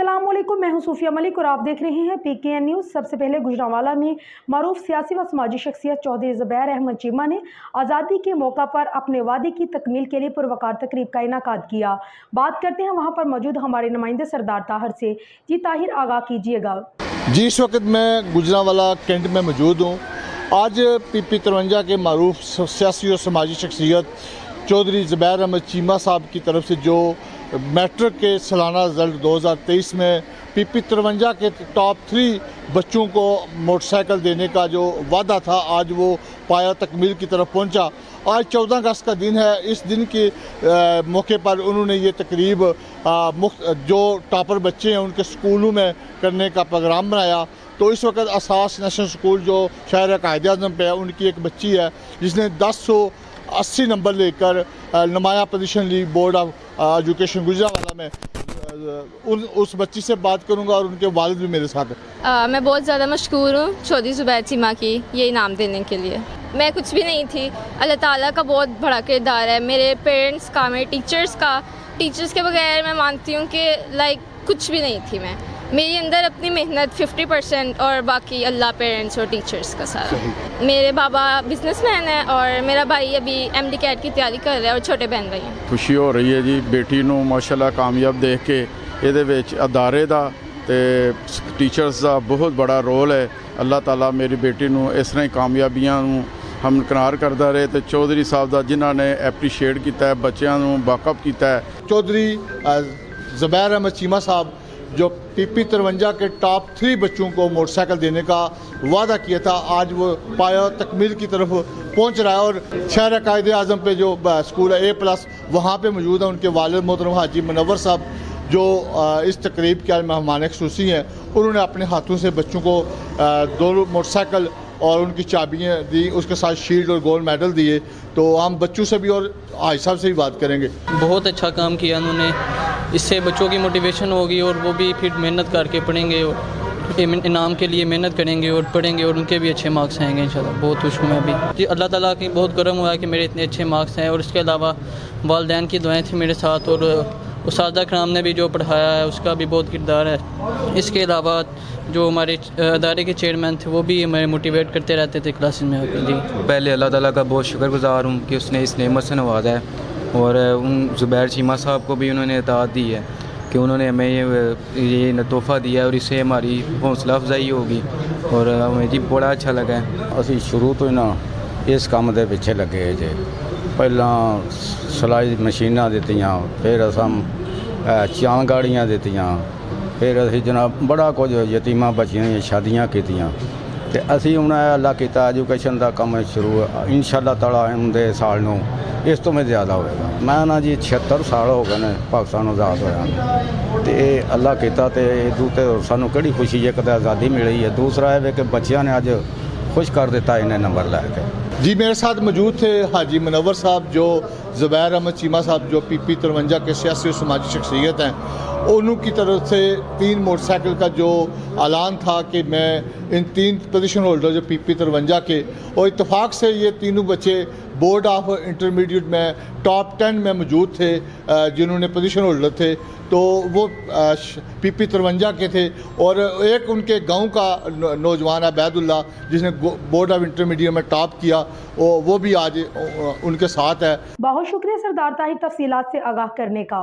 अस्सलाम वालेकुम, मैं हूं सूफिया मलिक और आप देख रहे हैं PKN न्यूज़। सबसे पहले गुजरांवाला में मरूफ सियासी व समाजी शख्सियत चौधरी ज़ुबैर अहमद चीमा ने आज़ादी के मौका पर अपने वादे की तकमील के लिए पुरवकार तकरीब का इनेकाद किया। बात करते हैं वहां पर मौजूद हमारे नुमाइंदे सरदार ताहिर से। जी ताहिर, आगाह कीजिएगा। जी, इस वक्त मैं गुजरांवाला कैंट में मौजूद हूँ। आज PP 53 के मरूफ सियासी और समाजी शख्सियत चौधरी ज़ुबैर अहमद चीमा साहब की तरफ से जो मैट्रिक के सालाना रिज़ल्ट 2023 में PP 53 के टॉप 3 बच्चों को मोटरसाइकिल देने का जो वादा था, आज वो पाया तकमील की तरफ पहुंचा। आज 14 अगस्त का दिन है। इस दिन के मौके पर उन्होंने ये तकरीब जो टॉपर बच्चे हैं उनके स्कूलों में करने का प्रोग्राम बनाया। तो इस वक्त असास नेशनल स्कूल जो शहर कायद-ए-आज़म पे है, उनकी एक बच्ची है जिसने 1080 नंबर लेकर नुमाया पोजीशन ली बोर्ड ऑफ एजुकेशन गुजरांवाला में। उस बच्ची से बात करूंगा और उनके वालिद भी मेरे साथ हैं। मैं बहुत ज़्यादा मशकूर हूँ चौधरी ज़ुबैर चीमा की ये इनाम देने के लिए। मैं कुछ भी नहीं थी, अल्लाह ताला का बहुत बड़ा किरदार है, मेरे पेरेंट्स का, मेरे टीचर्स के बगैर मैं मानती हूँ कि कुछ भी नहीं थी मैं। मेरे अंदर अपनी मेहनत 50% और बाकी अल्लाह, पेरेंट्स और टीचर्स का सारा। मेरे बाबा बिजनेसमैन है और मेरा भाई अभी MD कैट की तैयारी कर रहा है और छोटे बहन भाई हैं। खुशी हो रही है जी बेटी ਨੂੰ ਮਾਸ਼ਾਅੱਲਾ ਕਾਮਯਾਬ ਦੇਖ ਕੇ। ਇਹਦੇ ਵਿੱਚ ਅਦਾਰੇ ਦਾ ਤੇ ਟੀਚਰਸ ਦਾ ਬਹੁਤ ਬੜਾ ਰੋਲ ਹੈ। ਅੱਲਾਹ ਤਾਲਾ ਮੇਰੀ ਬੇਟੀ ਨੂੰ ਇਸ ਤਰ੍ਹਾਂ ਹੀ ਕਾਮਯਾਬੀਆਂ ਨੂੰ ਹਮਕਨਾਰ ਕਰਦਾ ਰਹੇ ਤੇ ਚੌਧਰੀ ਸਾਹਿਬ ਦਾ ਜਿਨ੍ਹਾਂ ਨੇ ਐਪਰੀਸ਼ੀਏਟ ਕੀਤਾ ਹੈ, ਬੱਚਿਆਂ ਨੂੰ ਵਾਕਫ ਕੀਤਾ है। चौधरी ज़ुबैर अहमद चीमा साहब जो PP 53 के टॉप 3 बच्चों को मोटरसाइकिल देने का वादा किया था, आज वो पाया तकमील की तरफ पहुंच रहा है। और शहर कायद-ए-आज़म पे जो स्कूल है A+, वहाँ पे मौजूद है उनके वालिद मोहतरम हाजी मुनव्वर साहब जो इस तकरीब के मेहमान खुसूसी हैं। उन्होंने अपने हाथों से बच्चों को 2 मोटरसाइकिल और उनकी चाबियाँ दी, उसके साथ शील्ड और गोल्ड मेडल दिए। तो हम बच्चों से भी और हाजी साहब से भी बात करेंगे। बहुत अच्छा काम किया उन्होंने, इससे बच्चों की मोटिवेशन होगी और वो भी फिर मेहनत करके पढ़ेंगे और इनाम के लिए मेहनत करेंगे और पढ़ेंगे और उनके भी अच्छे मार्क्स आएंगे इंशाल्लाह। बहुत खुश हूँ मैं भी जी, अल्लाह ताला की बहुत करम हुआ है कि मेरे इतने अच्छे मार्क्स हैं। और इसके अलावा वालिदैन की दुआएं थी मेरे साथ और उस्तादा कराम ने भी जो पढ़ाया है उसका भी बहुत किरदार है। इसके अलावा जो हमारे अदारे के चेयरमैन थे वो भी हमें मोटिवेट करते रहते थे क्लासेस में आकर। जी, पहले अल्लाह ताला का बहुत शुक्रगुजार हूँ कि उसने इस नेमत से नवाजा है। और उन ज़ुबैर चीमा साहब को भी उन्होंने इताअत दी है कि उन्होंने हमें ये तोहफ़ा दिया है और इससे हमारी हौसला अफजाई होगी और हमें जी बड़ा अच्छा लगा है। ਅਸੀਂ ਸ਼ੁਰੂ ਤੋਂ ਹੀ ਨਾ ਇਸ ਕੰਮ ਦੇ ਪਿੱਛੇ ਲੱਗੇ ਜੇ। ਪਹਿਲਾਂ ਸਿਲਾਈ ਮਸ਼ੀਨਾਂ ਦਿੱਤੀਆਂ, ਫਿਰ ਅਸਾਂ ਚਾਂ ਗਾੜੀਆਂ ਦਿੱਤੀਆਂ, ਫਿਰ ਅਸੀਂ ਜਨਾਬ ਬੜਾ ਕੁਝ ਯਤੀਮਾਂ ਬੱਚੀਆਂ ਦੀਆਂ ਸ਼ਾਦੀਆਂ ਕੀਤੀਆਂ ਤੇ ਅਸੀਂ ਹੁਣ ਅੱਲਾ ਕੀਤਾ ਐਜੂਕੇਸ਼ਨ ਦਾ ਕੰਮ ਸ਼ੁਰੂ ਇਨਸ਼ਾਅੱਲਾ ਤਾਲਾ ਆਉਂਦੇ ਸਾਲ ਨੂੰ ਇਸ ਤੋਂ ਵੀ ਜ਼ਿਆਦਾ ਹੋਵੇਗਾ। ਮੈਂ ਨਾ ਜੀ 76 ਸਾਲ ਹੋ ਗਏ ਨੇ ਪਾਕਿਸਤਾਨ ਆਜ਼ਾਦ ਹੋਇਆ ਤੇ ਇਹ ਅੱਲਾ ਕੀਤਾ ਤੇ ਦੂਤੇ ਸਾਨੂੰ ਕਿਹੜੀ ਖੁਸ਼ੀ ਹੈ ਕਿ ਆਜ਼ਾਦੀ ਮਿਲੀ ਹੈ। ਦੂਸਰਾ ਇਹ ਕਿ ਬੱਚਿਆਂ ਨੇ ਅੱਜ खुश कर देता है इन्हें नंबर ला के। जी, मेरे साथ मौजूद थे हाजी मुनव्वर साहब जो ज़ुबैर अहमद चीमा साहब जो PP 53 के सियासी और समाजी शख्सियत हैं। उनकी तरफ से 3 मोटरसाइकिल का जो ऐलान था कि मैं इन 3 पोजीशन होल्डर जो PP 53 के, और इत्तेफाक से ये तीनों बच्चे बोर्ड ऑफ इंटरमीडिएट में टॉप 10 में मौजूद थे जिन्होंने पोजीशन होल्डर थे। तो वो PP 53 के थे और एक उनके गांव का नौजवान अबैदुल्ला जिसने बोर्ड ऑफ इंटरमीडिएट में टॉप किया, वो भी आज उनके साथ है। बहुत शुक्रिया सरदार ताहिर तफसीलात से आगाह करने का।